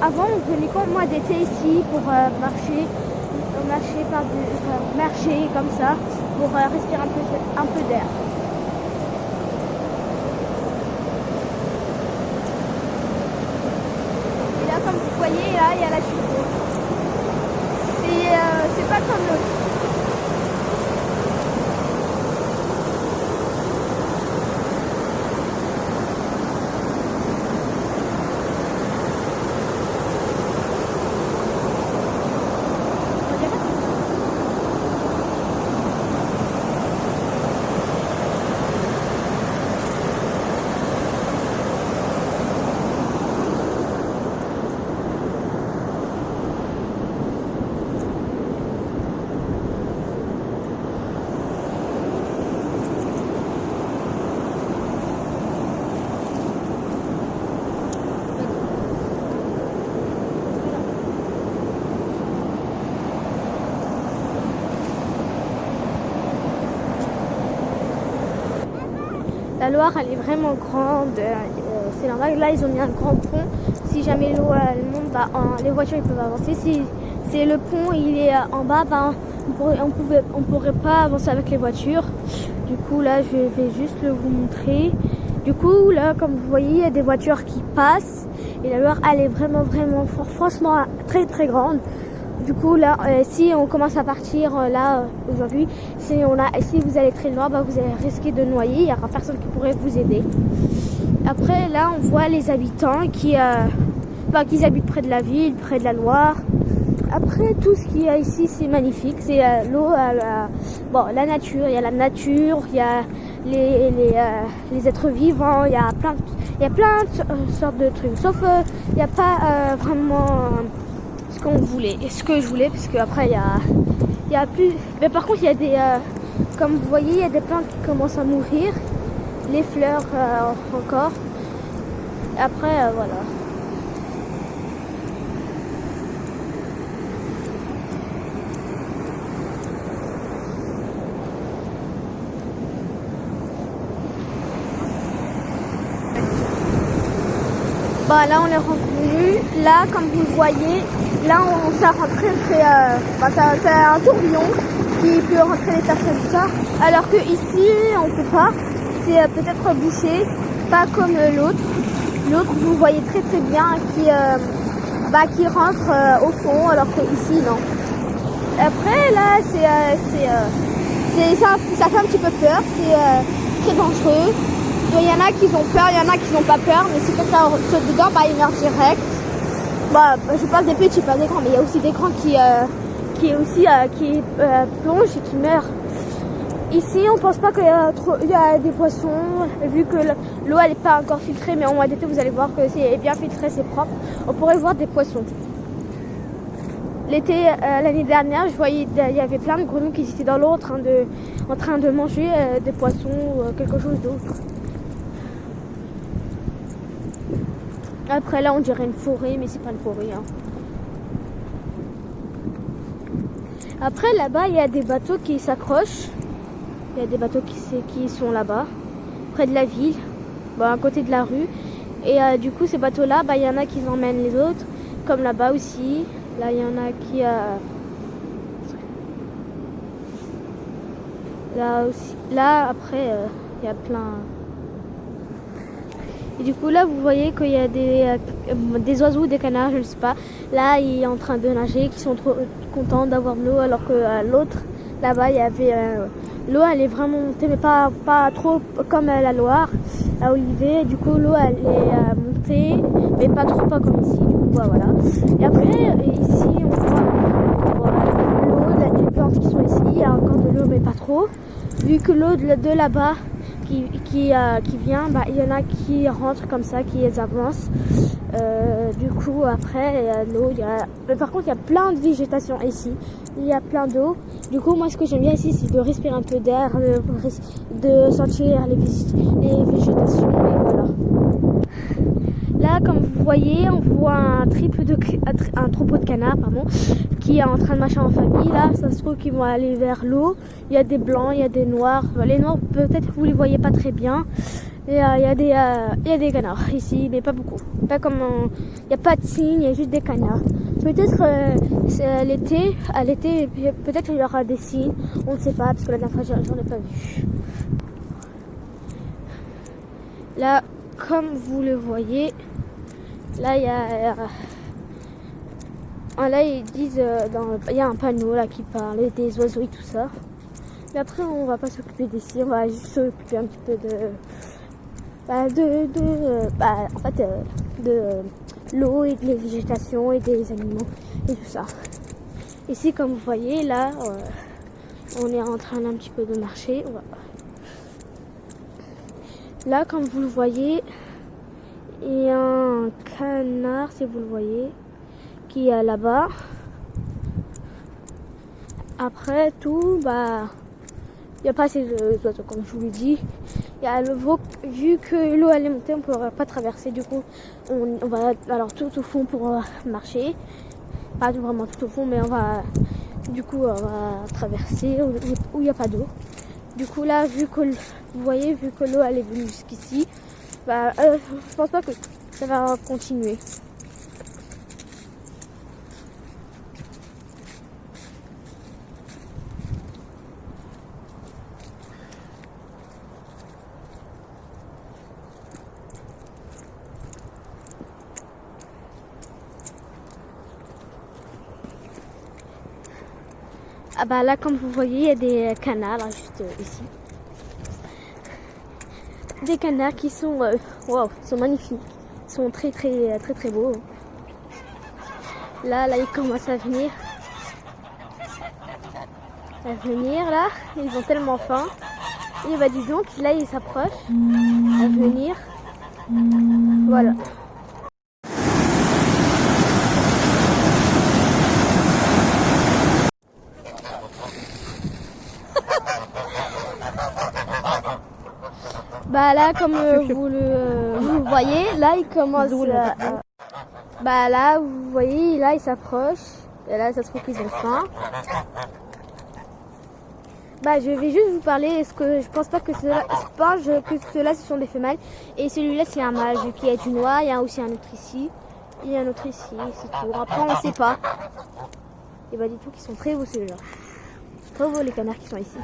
Avant, on venait quand mois d'été ici pour marcher comme ça, pour respirer un peu d'air. Comme vous voyez, là, il y a la chute d'eau. C'est pas comme l'autre. la Loire, elle est vraiment grande. C'est normal. Là, ils ont mis un grand pont. Si jamais l'eau elle monte, bah, les voitures ils peuvent avancer. Si c'est le pont, il est en bas, bah, on pourrait pas avancer avec les voitures. Du coup, là, je vais juste vous montrer. Du coup, là, comme vous voyez, il y a des voitures qui passent. Et la Loire, elle est vraiment, franchement, très, très grande. Du coup, là, si on commence à partir là aujourd'hui, si vous allez très loin, bah, vous allez risquer de noyer. Il n'y aura personne qui pourrait vous aider. Après, là, on voit les habitants qui habitent près de la ville, près de la Loire. Après, tout ce qu'il y a ici, c'est magnifique. C'est l'eau, la nature. Il y a la nature, il y a les êtres vivants, il y a plein de sortes de trucs. Sauf, il n'y a pas vraiment ce que je voulais, parce qu'après, il y a plus. Mais par contre, il y a des, comme vous voyez, il y a des plantes qui commencent à mourir. Les fleurs encore. Après, voilà. Bah là on est revenu. Là comme vous le voyez, là ça rentre c'est un tourbillon qui peut rentrer les personnes tout ça. Alors que ici on peut pas. C'est peut-être bouché, pas comme l'autre. L'autre vous voyez très bien qui rentre au fond, alors que ici non. Après là ça fait un petit peu peur, c'est très dangereux. Il y en a qui ont peur, il y en a qui n'ont pas peur, mais si quelqu'un saute dedans, bah il meurt direct. Bah je parle des petits, pas des grands, mais il y a aussi des grands qui plongent et qui meurent. Ici, on pense pas qu'il y a des poissons, vu que l'eau elle n'est pas encore filtrée, mais en mois d'été, vous allez voir que c'est bien filtré, c'est propre. On pourrait voir des poissons. L'été, l'année dernière, je voyais, il y avait plein de grenouilles qui étaient dans l'eau en train de manger des poissons ou quelque chose d'autre. Après là, on dirait une forêt, mais c'est pas une forêt. Hein. Après là-bas, il y a des bateaux qui s'accrochent. Il y a des bateaux qui sont là-bas, près de la ville, à côté de la rue. Et du coup, ces bateaux-là, il y en a qui emmènent les autres, comme là-bas aussi. Là, il y en a qui... Là aussi. Là, après, il y a plein... Et du coup, là, vous voyez qu'il y a des oiseaux, des canards, je ne sais pas. Là, ils sont en train de nager, qui sont trop contents d'avoir de l'eau, alors que l'autre, là-bas, il y avait... l'eau, elle est vraiment montée, mais pas trop comme la Loire, à Olivet. Du coup, l'eau, elle est montée, mais pas comme ici. Du coup, voilà. Et après, ici, on voit l'eau, les plantes qui sont ici. Il y a encore de l'eau, mais pas trop. Vu que l'eau de là-bas qui vient, il y en a qui rentrent comme ça, qui avancent. Du coup, après, l'eau, mais par contre, il y a plein de végétation ici. Il y a plein d'eau. Du coup, moi, ce que j'aime bien ici, c'est de respirer un peu d'air, de sentir les végétations, et voilà. Là, comme vous voyez, on voit un troupeau de canards, qui est en train de marcher en famille. Là, ça se trouve qu'ils vont aller vers l'eau. Il y a des blancs, il y a des noirs. Les noirs, peut-être que vous les voyez pas très bien. Et il y a des canards ici, mais pas beaucoup. Pas comme il n'y a pas de signes, il y a juste des canards. Peut-être à l'été, peut-être il y aura des signes. On ne sait pas, parce que la dernière fois, j'en ai pas vu. Là, comme vous le voyez, là, là ils disent, il y a un panneau là qui parle des oiseaux et tout ça. Mais après, on va pas s'occuper d'ici, on va juste s'occuper un petit peu de l'eau et de la végétation et des animaux et tout ça. Ici, comme vous voyez, là, on est en train d'un petit peu de marcher. Là, comme vous le voyez, il y a un canard, si vous le voyez, qui est là-bas. Après tout, il n'y a pas assez d'oiseaux, comme je vous l'ai dit. Vu que l'eau elle est montée, on ne pourra pas traverser. Du coup, on va alors tout au fond pour marcher. Pas vraiment tout au fond, mais on va traverser où il n'y a pas d'eau. Du coup là, vu que vous voyez, vu que l'eau elle est venue jusqu'ici, bah, je pense pas que ça va continuer. Ah bah là, comme vous voyez, il y a des canards là, juste ici. Des canards qui sont, wow, sont magnifiques. Ils sont très beaux. Là, ils commencent à venir. Là, ils ont tellement faim. Et bah dis donc, là ils s'approchent. À venir. Voilà. Bah là, comme vous voyez, là il commence bah là, vous voyez, là ils s'approchent. Et là, ça se trouve qu'ils ont faim. Bah je vais juste vous parler. Est-ce que je pense pas que ceux-là ce sont des femelles. Et celui-là c'est un mâle. Vu qu'il y a du noir, il y a aussi un autre ici. Il y a un autre ici, c'est tout. Après on sait pas. Et bah dites-vous qu'ils sont très beaux celui-là. Très beaux les canards qui sont ici.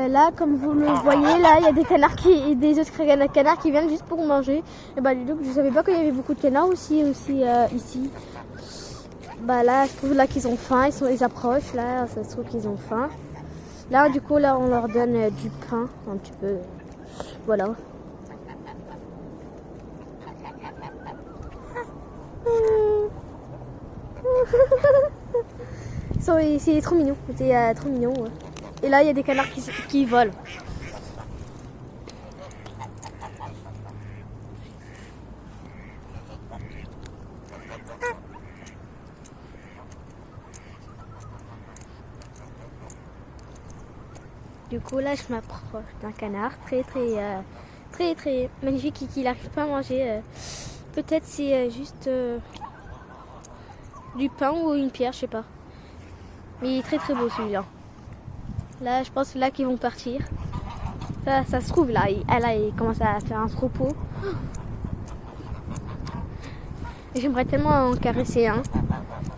Là, comme vous le voyez, là, il y a des des autres canards qui viennent juste pour manger. Et bah, donc, je savais pas qu'il y avait beaucoup de canards aussi ici. Bah là, je trouve là qu'ils ont faim, ils approchent. Là, ça se trouve qu'ils ont faim. Là, du coup, là, on leur donne du pain, un petit peu. Voilà. C'est trop mignon. C'est trop mignon. Ouais. Et là, il y a des canards qui volent. Du coup, là, je m'approche d'un canard très magnifique et qu'il n'arrive pas à manger. Peut-être c'est juste du pain ou une pierre, je sais pas. Mais il est très beau celui-là. Là, je pense là qu'ils vont partir. Ça se trouve là, il commence à faire un troupeau. J'aimerais tellement en caresser un.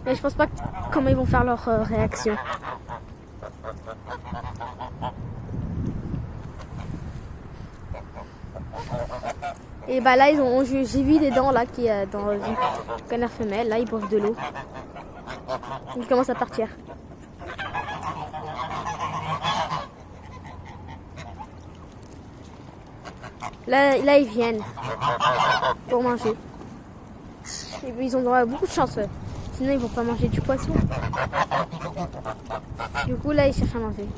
Mais je pense pas comment ils vont faire leur réaction. Et bah là, j'ai vu des dents là qui dans une canard femelle. Là, ils boivent de l'eau. Ils commencent à partir. Là, ils viennent pour manger. Et puis, ils ont beaucoup de chance. Sinon, ils vont pas manger du poisson. Du coup, là, ils cherchent à manger.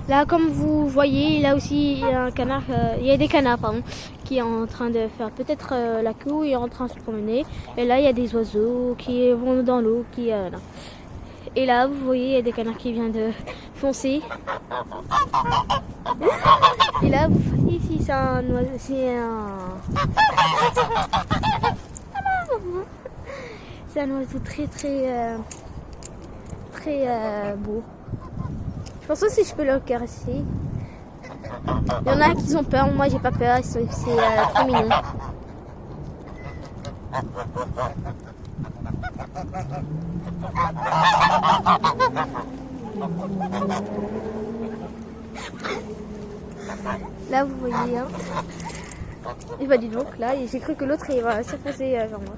Là, comme vous voyez, là aussi, il y a un canard. Il y a des canards, pardon, qui est en train de faire peut-être la queue ou est en train de se promener. Et là, il y a des oiseaux qui vont dans l'eau, là. Et là, vous voyez, il y a des canards qui viennent de foncer. Et là, vous voyez ici, c'est un oiseau, c'est un oiseau très beau. Je pense aussi que je peux le caresser. Il y en a qui ont peur, moi j'ai pas peur, c'est trop mignon. Là vous voyez, hein. Et bah dis donc, là j'ai cru que l'autre il va s'effacer vers moi.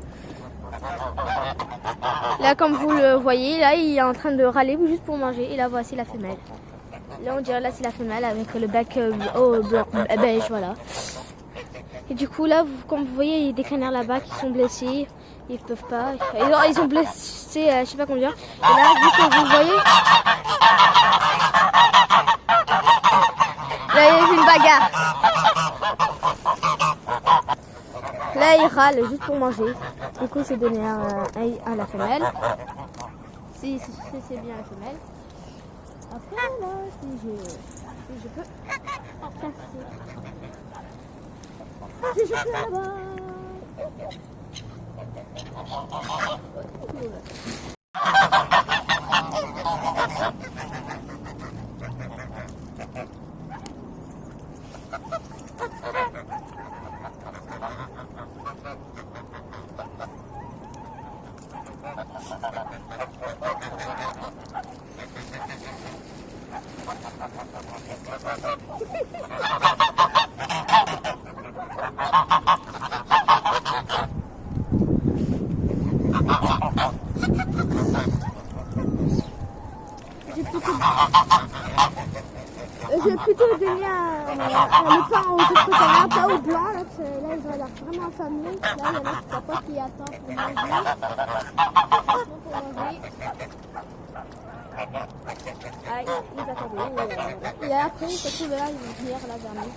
Là comme vous le voyez, là il est en train de râler juste pour manger. Et là voici la femelle. Là on dirait là c'est la femelle avec le bec beige, voilà. Et du coup là comme vous voyez il y a des canards là-bas qui sont blessés. Ils peuvent pas. Ils ont blessé je sais pas combien. Et là vu que vous voyez, là il y a eu une bagarre. Là il râle juste pour manger. Du coup je vais donner à la femelle. Si c'est bien la femelle. Après là si je peux passer. Si je peux là-bas. Je vais plutôt donner le pain aux autres canards, pas aux blancs. Là ils ont l'air vraiment affamés. Là il y en a qui capotent qui attendent pour manger. Ah, ils attendaient. Et après ils se trouvent là, ils vont venir là vers nous.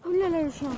Ouh là là le chien.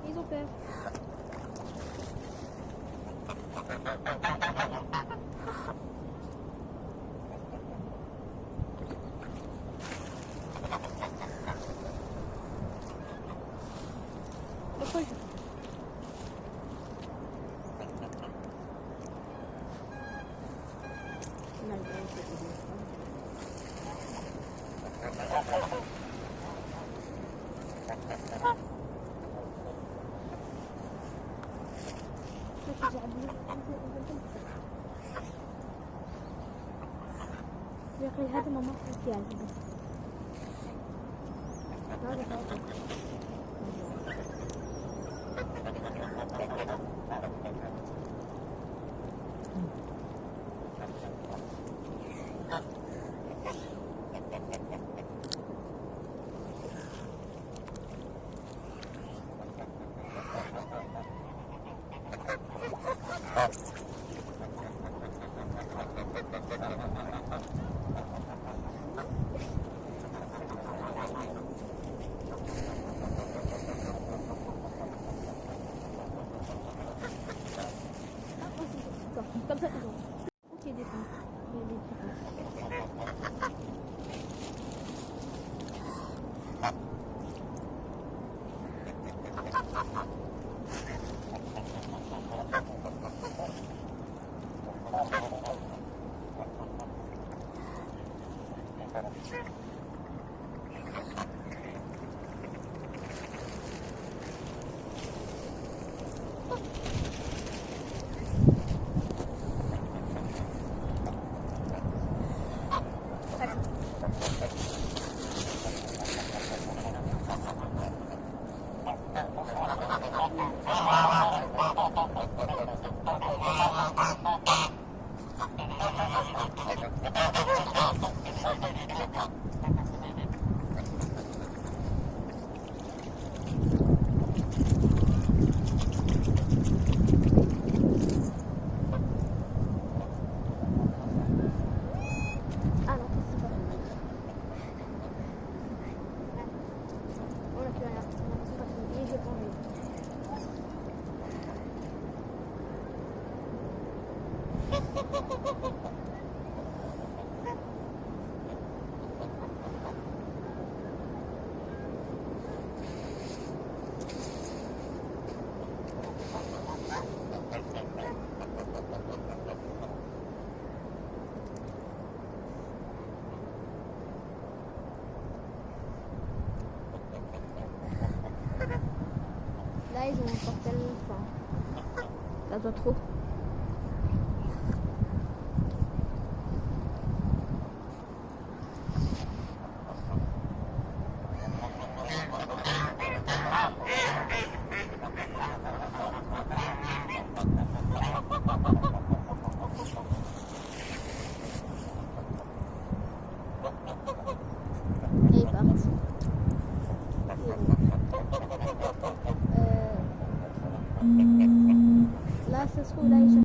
Ils ont peur. هذا ماما في عزيزي comme ça ils ont ok des fins. Là, ils ont encore tellement faim. Ça doit trop. Et ils partent. Là, ça se trouve, là, ils sont...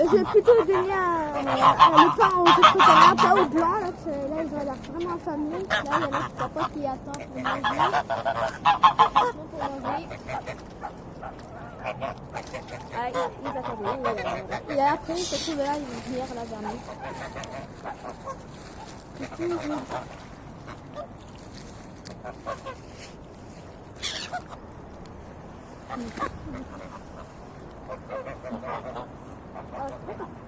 J'ai plutôt donné le pain aux autres canards, pas aux blancs. Là, là ils ont l'air vraiment affamés. Là, il y en a qui papa qui attend pour manger. Ah, ils attendaient. Et après, ils se trouvent là, ils vont venir là vers nous. Ah,